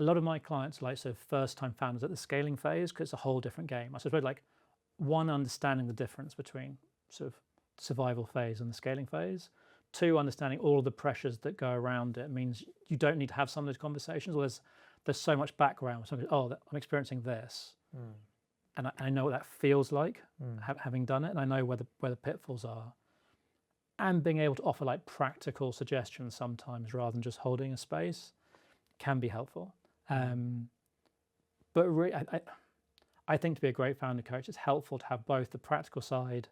lot of my clients like sort of first-time founders at the scaling phase, because it's a whole different game. I suppose like one, understanding the difference between sort of survival phase and the scaling phase. Two, understanding all of the pressures that go around it means you don't need to have some of those conversations. Or there's so much background. I'm experiencing this, and I know what that feels like, having done it, and I know where the pitfalls are. And being able to offer like practical suggestions sometimes rather than just holding a space can be helpful. But really, I think to be a great founder coach, it's helpful to have both the practical side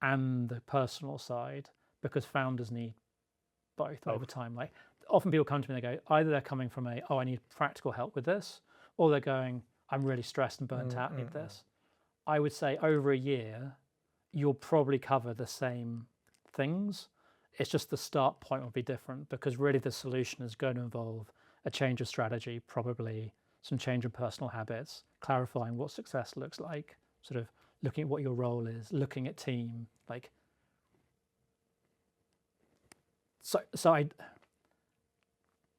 and the personal side, because founders need both over time. Like often people come to me and they go, either they're coming from I need practical help with this, or they're going, I'm really stressed and burnt out, need this. I would say over a year, you'll probably cover the same things. It's just the start point will be different, because really the solution is going to involve a change of strategy, probably some change in personal habits, clarifying what success looks like, sort of looking at what your role is, looking at team, like.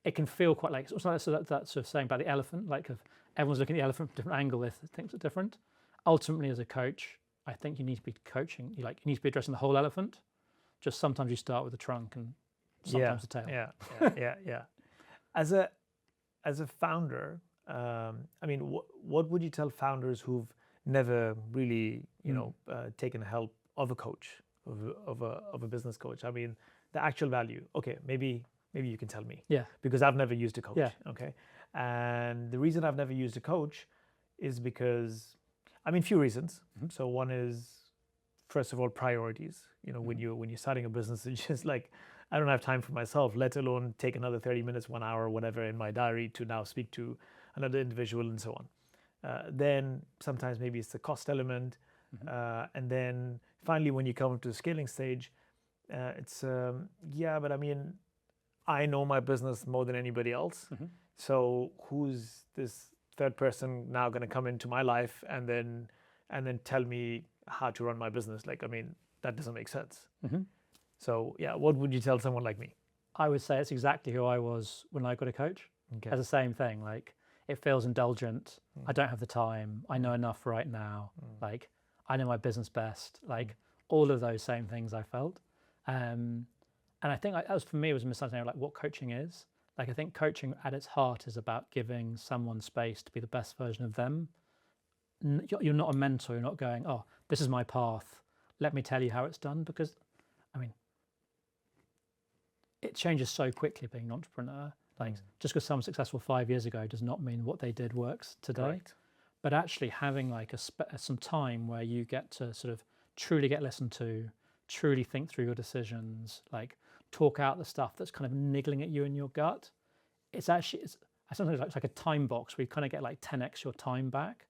It can feel quite like, it's like that sort of saying about the elephant, like if everyone's looking at the elephant from a different angle, if things are different. Ultimately, as a coach, I think you need to be coaching, you need to be addressing the whole elephant. Just sometimes you start with the trunk and sometimes the tail. Yeah. As a founder, I mean, what would you tell founders who've never really, taken help of a coach, of a business coach? I mean, the actual value. Okay, maybe you can tell me. Yeah. Because I've never used a coach. Yeah. Okay. And the reason I've never used a coach is because, few reasons. So one is, first of all, priorities. When you're starting a business, it's just like, I don't have time for myself, let alone take another 30 minutes, 1 hour, whatever in my diary to now speak to another individual and so on. Then sometimes maybe it's the cost element. And then finally, when you come to the scaling stage, it's, but I know my business more than anybody else. So who's this third person now going to come into my life and then tell me how to run my business? That doesn't make sense. So what would you tell someone like me? I would say it's exactly who I was when I got a coach. Okay. As the same thing, like it feels indulgent. I don't have the time. I know enough right now. Like I know my business best. Like all of those same things I felt. And I think that was, for me, it was a misunderstanding of like what coaching is. Like I think coaching at its heart is about giving someone space to be the best version of them. You're not a mentor. You're not going, oh, this is my path. Let me tell you how it's done. Because, it changes so quickly being an entrepreneur. Like just because someone's successful 5 years ago does not mean what they did works today. Correct. But actually having like some time where you get to sort of truly get listened to, truly think through your decisions, like talk out the stuff that's kind of niggling at you in your gut. I sometimes it's like a time box where you kind of get like 10x your time back,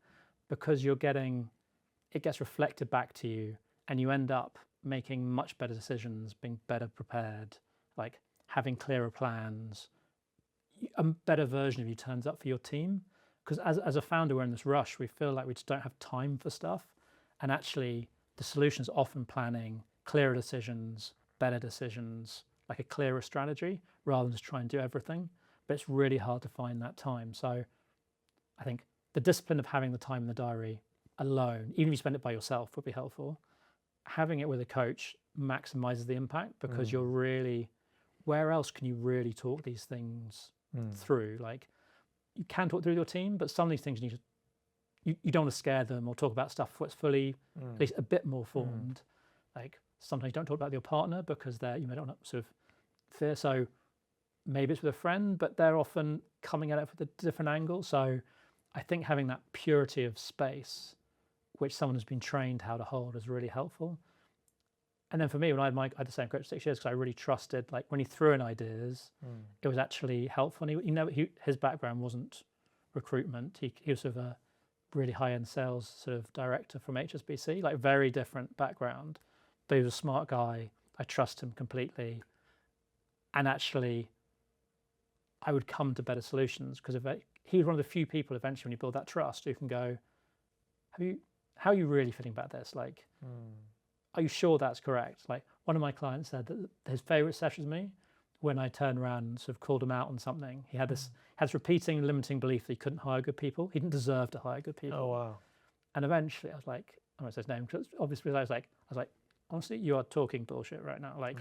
because it gets reflected back to you and you end up making much better decisions, being better prepared, like having clearer plans. A better version of you turns up for your team. Because as a founder, we're in this rush. We feel like we just don't have time for stuff. And actually, the solution is often planning, clearer decisions, better decisions, like a clearer strategy, rather than just try and do everything. but it's really hard to find that time. So I think the discipline of having the time in the diary alone, even if you spend it by yourself, would be helpful. Having it with a coach maximizes the impact because you're really, where else can you really talk these things through? Like, you can talk through your team, but some of these things you don't want to scare them or talk about stuff that's fully, at least a bit more formed. Like, sometimes you don't talk about your partner because you may not sort of fear. So maybe it's with a friend, but they're often coming at it from a different angle. So I think having that purity of space, which someone has been trained how to hold, is really helpful. And then for me, when I had the same coach 6 years, because I really trusted, like when he threw in ideas, it was actually helpful. And his background wasn't recruitment. He was sort of a really high-end sales sort of director from HSBC, like very different background. But he was a smart guy. I trust him completely. And actually, I would come to better solutions because he was one of the few people eventually when you build that trust who can go, how are you really feeling about this? Like, are you sure that's correct? Like, one of my clients said that his favorite session with me, when I turned around and sort of called him out on something, he had this repeating limiting belief that he couldn't hire good people. He didn't deserve to hire good people. Oh, wow. And eventually I was like, I won't say his name because obviously I was like, honestly, you are talking bullshit right now. Like,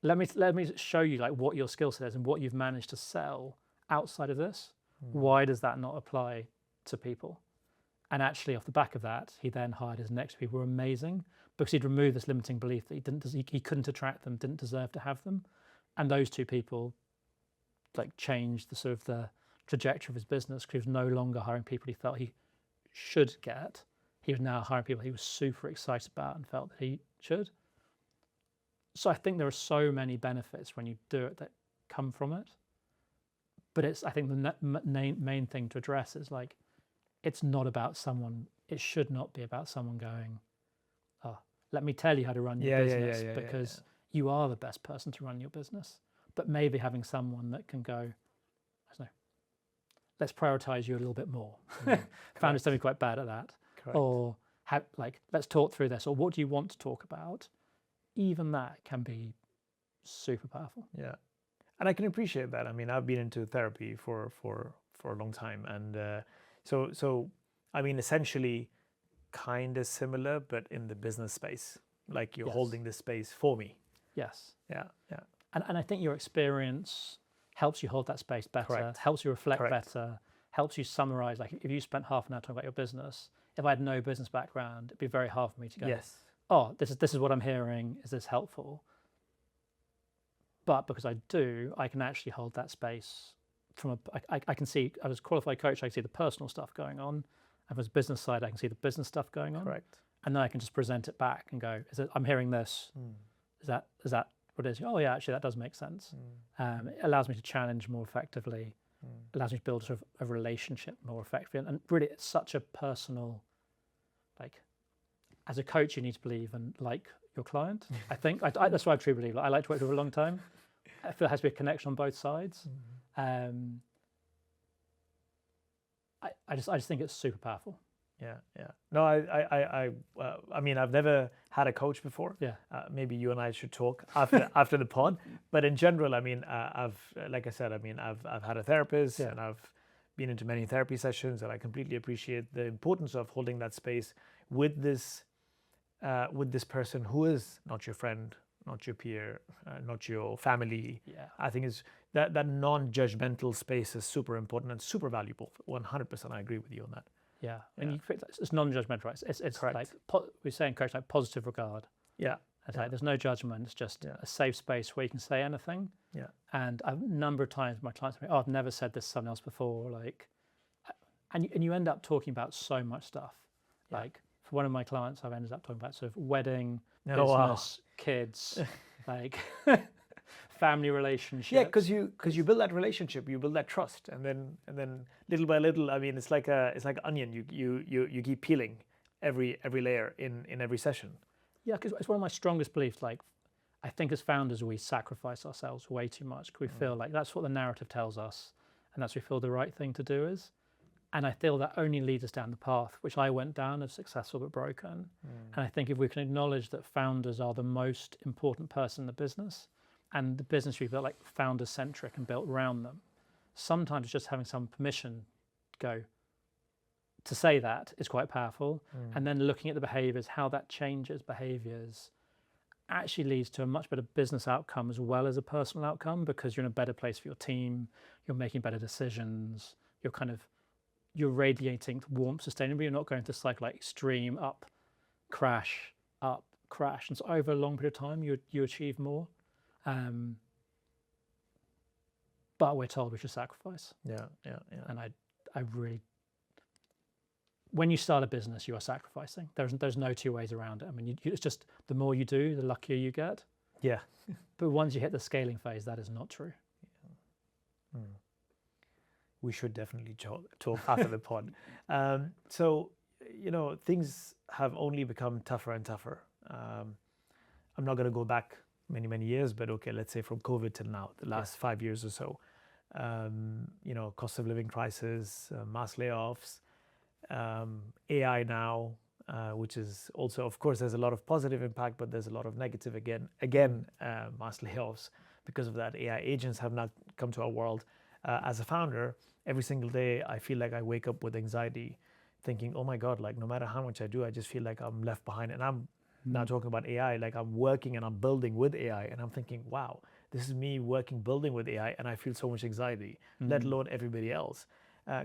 let me show you like what your skill set is and what you've managed to sell outside of this. Why does that not apply to people? And actually, off the back of that, he then hired his next people who were amazing because he'd removed this limiting belief that he couldn't attract them, didn't deserve to have them. And those two people like changed the sort of the trajectory of his business because he was no longer hiring people he felt he should get. He was now hiring people he was super excited about and felt that he should. So I think there are so many benefits when you do it that come from it. But I think the main thing to address is like, it's not about someone, it should not be about someone going, oh, let me tell you how to run your business because you are the best person to run your business. But maybe having someone that can go, I don't know, let's prioritize you a little bit more. Founders tend to be quite bad at that. Correct. Or let's talk through this, or what do you want to talk about? Even that can be super powerful. Yeah. And I can appreciate that. I mean, I've been into therapy for a long time. And so I mean, essentially kind of similar, but in the business space, like you're holding the space for me. Yes. Yeah. Yeah. And I think your experience helps you hold that space better, helps you reflect better, helps you summarize. Like if you spent half an hour talking about your business, if I had no business background, it'd be very hard for me to go, oh, this is what I'm hearing. Is this helpful? But because I do, I can actually hold that space I can see, as a qualified coach, I can see the personal stuff going on. And as a business side, I can see the business stuff going on. Correct. And then I can just present it back and go, I'm hearing this. Is that what it is? Oh yeah, actually that does make sense. It allows me to challenge more effectively. It allows me to build sort of a relationship more effectively. And really it's such a personal, like, as a coach, you need to believe and like your client. I think that's what I truly believe. Like, I like to work with a long time. I feel there has to be a connection on both sides. I just think it's super powerful. Yeah. No, I mean, I've never had a coach before. Yeah. Maybe you and I should talk after the pod. But in general, I mean, like I said, I mean, I've had a therapist and I've been into many therapy sessions, and I completely appreciate the importance of holding that space with this person who is not your friend, not your peer, not your family. Yeah. I think is that non-judgmental space is super important and super valuable. 100%, I agree with you on that. Yeah, and it's non-judgmental, right? It's correct. Like we say in coaching, like positive regard. Yeah. It's like there's no judgment. It's just a safe space where you can say anything. Yeah. And a number of times my clients say, "Oh, I've never said this to someone else before." Like, and you end up talking about so much stuff. Yeah. Like for one of my clients, I've ended up talking about sort of wedding, business, kids, like family relationships. Yeah, because you build that relationship, you build that trust, and then little by little, I mean, it's like an onion. You keep peeling every layer in every session. Yeah, because it's one of my strongest beliefs. Like, I think as founders, we sacrifice ourselves way too much because we feel like that's what the narrative tells us, and that's what we feel the right thing to do is. And I feel that only leads us down the path, which I went down of successful but broken. And I think if we can acknowledge that founders are the most important person in the business, and the business we built like founder-centric and built around them, sometimes just having some permission go to say that is quite powerful. And then looking at the behaviors, how that changes behaviors actually leads to a much better business outcome as well as a personal outcome, because you're in a better place for your team, you're making better decisions, you're radiating warmth sustainably. You're not going to cycle like extreme up, crash, and so over a long period of time you achieve more. But we're told we should sacrifice. Yeah. And I really, when you start a business, you are sacrificing. There's no two ways around it. I mean, it's just the more you do, the luckier you get. Yeah. But once you hit the scaling phase, that is not true. We should definitely talk after the pod. So, things have only become tougher and tougher. I'm not going to go back many years, but okay, let's say from COVID till now, the last 5 years or so. Cost of living crisis, mass layoffs, AI now, which is also, of course, there's a lot of positive impact, but there's a lot of negative again, mass layoffs because of that. AI agents have not come to our world. As a founder, every single day, I feel like I wake up with anxiety, thinking, oh my God, like no matter how much I do, I just feel like I'm left behind. And I'm not talking about AI, like I'm working and I'm building with AI, and I'm thinking, wow, this is me working, building with AI, and I feel so much anxiety, let alone everybody else.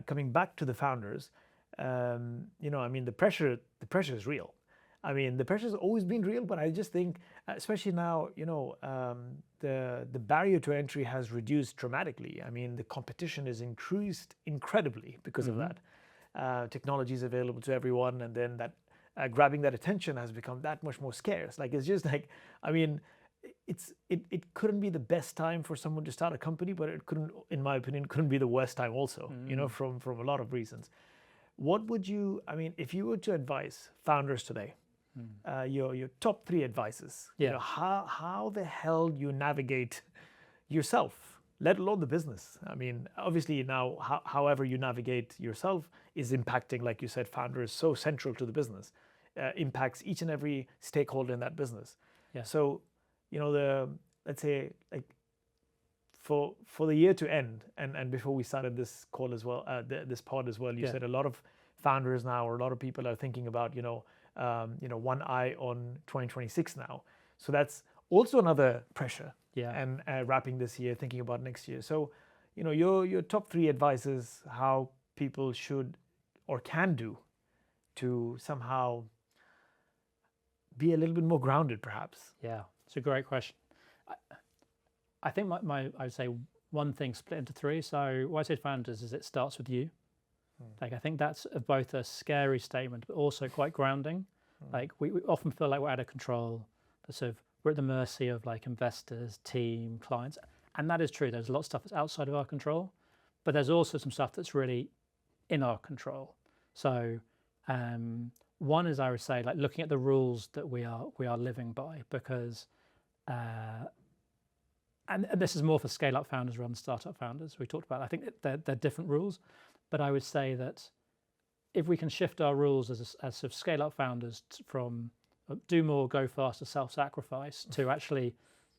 Coming back to the founders, I mean, the pressure is real. I mean, the pressure has always been real, but I just think, especially now, the barrier to entry has reduced dramatically. I mean, the competition is increased incredibly because of that. Technology is available to everyone, and then that grabbing that attention has become that much more scarce. Like, it's just like, I mean, it couldn't be the best time for someone to start a company, but it couldn't, in my opinion, couldn't be the worst time also, from a lot of reasons. What would you, I mean, if you were to advise founders today, your top 3 advices, how the hell you navigate yourself, let alone the business? I mean, obviously now, however you navigate yourself is impacting, like you said, founders so central to the business, impacts each and every stakeholder in that business. Yeah. So, let's say, like, for the year to end, and before we started this call as well, this pod as well, you said a lot of founders now, or a lot of people are thinking about, one eye on 2026 now. So that's also another pressure. Yeah. And wrapping this year, thinking about next year. So, your top 3 advices, how people should or can do to somehow be a little bit more grounded, perhaps. Yeah, it's a great question. I think I would say one thing split into 3. So what I say to founders is it starts with you. Like, I think that's both a scary statement, but also quite grounding. Like, we often feel like we're out of control, but sort of we're at the mercy of like investors, team, clients. And that is true. There's a lot of stuff that's outside of our control, but there's also some stuff that's really in our control. So one is, I would say, like looking at the rules that we are living by, because and this is more for scale-up founders rather than startup founders. We talked about, I think they're different rules, but I would say that if we can shift our rules as sort of scale-up founders from do more, go faster, self-sacrifice, to actually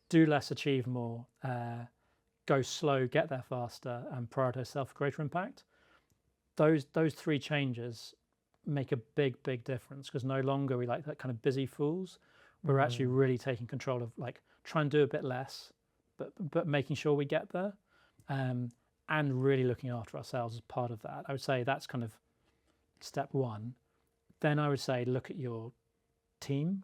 do less, achieve more, go slow, get there faster, and prioritize self for greater impact. Those 3 changes make a big difference, because no longer are we like that kind of busy fools. We're actually really taking control of, like, trying to do a bit less, but making sure we get there, and really looking after ourselves as part of that. I would say that's kind of step 1. Then I would say look at your team,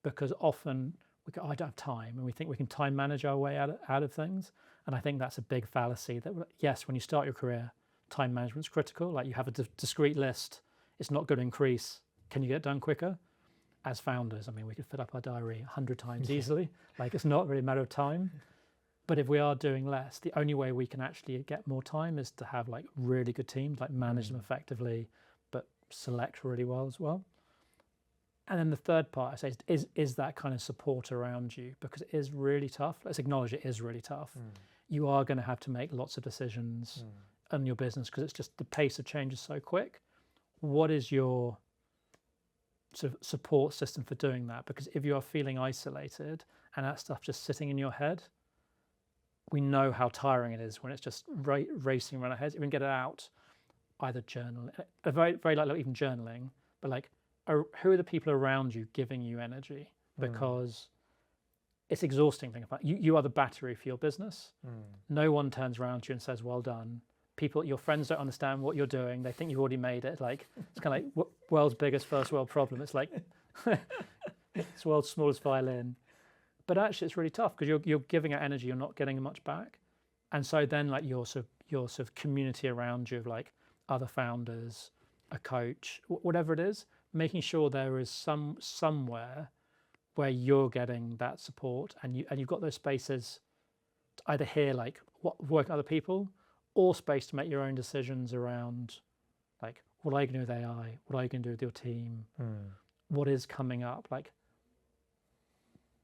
because often we go, I don't have time, and we think we can time manage our way out of things. And I think that's a big fallacy. That, yes, when you start your career, time management is critical. Like, you have a discrete list, it's not going to increase. Can you get it done quicker? As founders, I mean, we could fill up our diary 100 times easily. Like, it's not really a matter of time. But if we are doing less, the only way we can actually get more time is to have like really good teams, like manage them effectively, but select really well as well. And then the third part, I say, is that kind of support around you, because it is really tough. Let's acknowledge it is really tough. You are going to have to make lots of decisions on your business, because it's just the pace of change is so quick. What is your sort of support system for doing that? Because if you are feeling isolated and that stuff just sitting in your head, we know how tiring it is when it's just racing around our heads. Even get it out, either journaling, very likely even journaling, but like, who are the people around you giving you energy? Because it's exhausting. Think about you are the battery for your business. No one turns around to you and says, well done. People, your friends don't understand what you're doing. They think you've already made it. Like, it's kind of like world's biggest first world problem. It's like it's world's smallest violin. But actually it's really tough because you're giving out energy, you're not getting much back. And so then like your sort of community around you of like other founders, a coach, whatever it is, making sure there is somewhere where you're getting that support and you've got those spaces to either hear like what work with other people, or space to make your own decisions around like, what are you going to do with AI? What are you going to do with your team? What is coming up? Like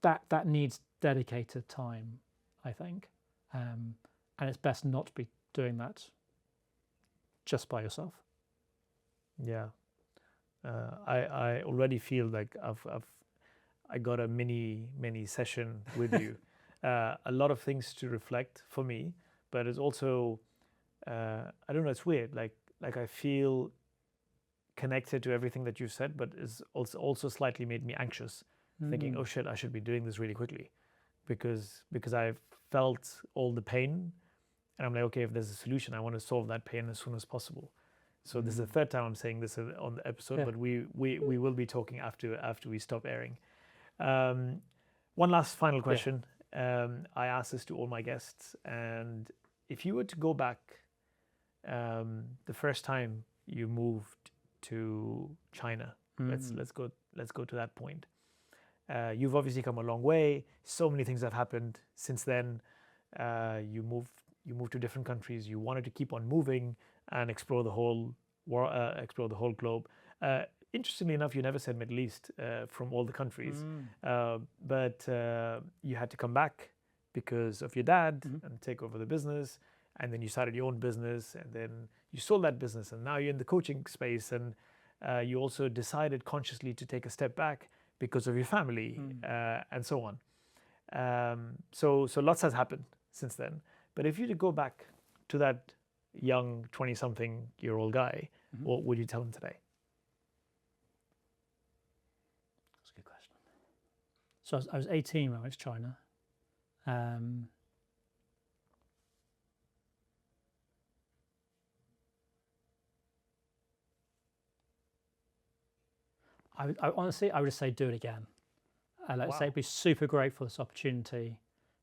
that needs dedicated time, I think. And it's best not to be doing that just by yourself. Yeah. I already feel like I got a mini session with you. A lot of things to reflect for me, but it's also I don't know, it's weird. Like I feel connected to everything that you said, but it's also slightly made me anxious, thinking, oh shit, I should be doing this really quickly, because I've felt all the pain, and I'm like, okay, if there's a solution, I want to solve that pain as soon as possible. So this is the third time I'm saying this on the episode, but we will be talking after we stop airing. One last final question. I ask this to all my guests, and if you were to go back, the first time you moved to China, let's go to that point. You've obviously come a long way. So many things have happened since then. You moved to different countries. You wanted to keep on moving and explore the whole globe. Interestingly enough, you never said Middle East from all the countries, but you had to come back because of your dad and take over the business, and then you started your own business, and then you sold that business, and now you're in the coaching space, and you also decided consciously to take a step back because of your family and so on. So lots has happened since then. But if you to go back to that young 20-something-year-old guy, what would you tell him today? That's a good question. So I was 18 when I went to China. I honestly, I would just say do it again. I'd say be super grateful for this opportunity,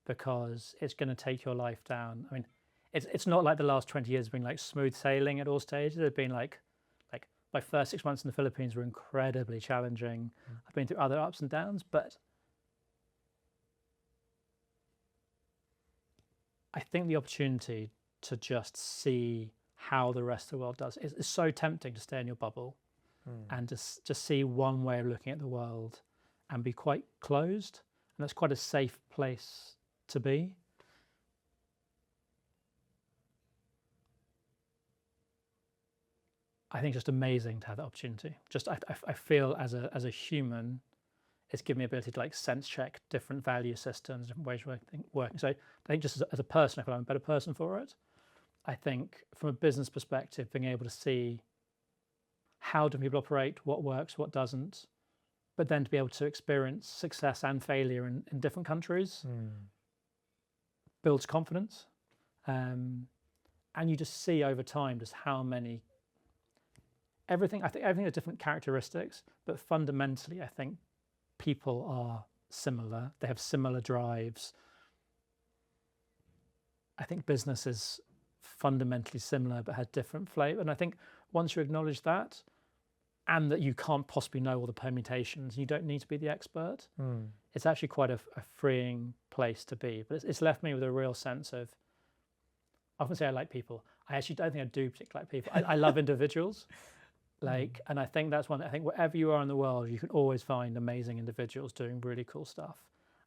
because it's going to take your life down. I mean, it's not like the last 20 years have been like smooth sailing at all stages. They've been like my first 6 months in the Philippines were incredibly challenging. I've been through other ups and downs, but I think the opportunity to just see how the rest of the world does is so tempting to stay in your bubble and just see one way of looking at the world and be quite closed. And that's quite a safe place to be. I think it's just amazing to have that opportunity. Just I feel as a human, it's given me the ability to like sense check different value systems, different ways of working. So I think just as a person, I feel I'm a better person for it. I think from a business perspective, being able to see how do people operate, what works, what doesn't, but then to be able to experience success and failure in different countries builds confidence. And you just see over time just how many, I think everything has different characteristics, but fundamentally I think people are similar. They have similar drives. I think business is fundamentally similar but has different flavor. And I think once you acknowledge that, and that you can't possibly know all the permutations, you don't need to be the expert, it's actually quite a freeing place to be. But it's left me with a real sense of, I often say I like people. I actually don't think I do particularly like people. I love individuals. And I think that's one, I think wherever you are in the world, you can always find amazing individuals doing really cool stuff.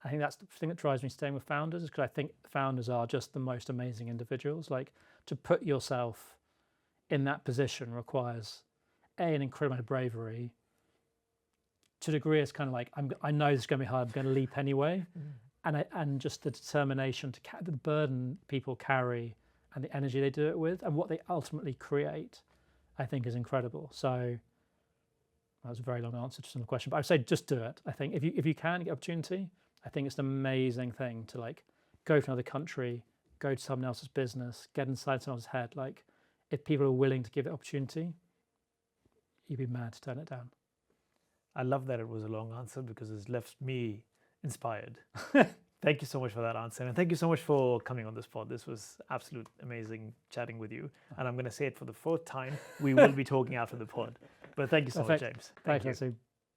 I think that's the thing that drives me staying with founders, is because I think founders are just the most amazing individuals. Like, to put yourself in that position requires an incredible amount of bravery. To a degree, it's kind of like, I know this is going to be hard, I'm going to leap anyway. and just the determination to the burden people carry and the energy they do it with and what they ultimately create, I think is incredible. So that was a very long answer to some question, but I would say just do it. I think if you can get opportunity, I think it's an amazing thing to like go to another country, go to someone else's business, get inside someone else's head. Like if people are willing to give it opportunity, you'd be mad to turn it down. I love that it was a long answer because it's left me inspired. Thank you so much for that answer. And thank you so much for coming on this pod. This was absolute amazing chatting with you. And I'm going to say it for the fourth time. We will be talking after the pod. But thank you so much, James. Thank you.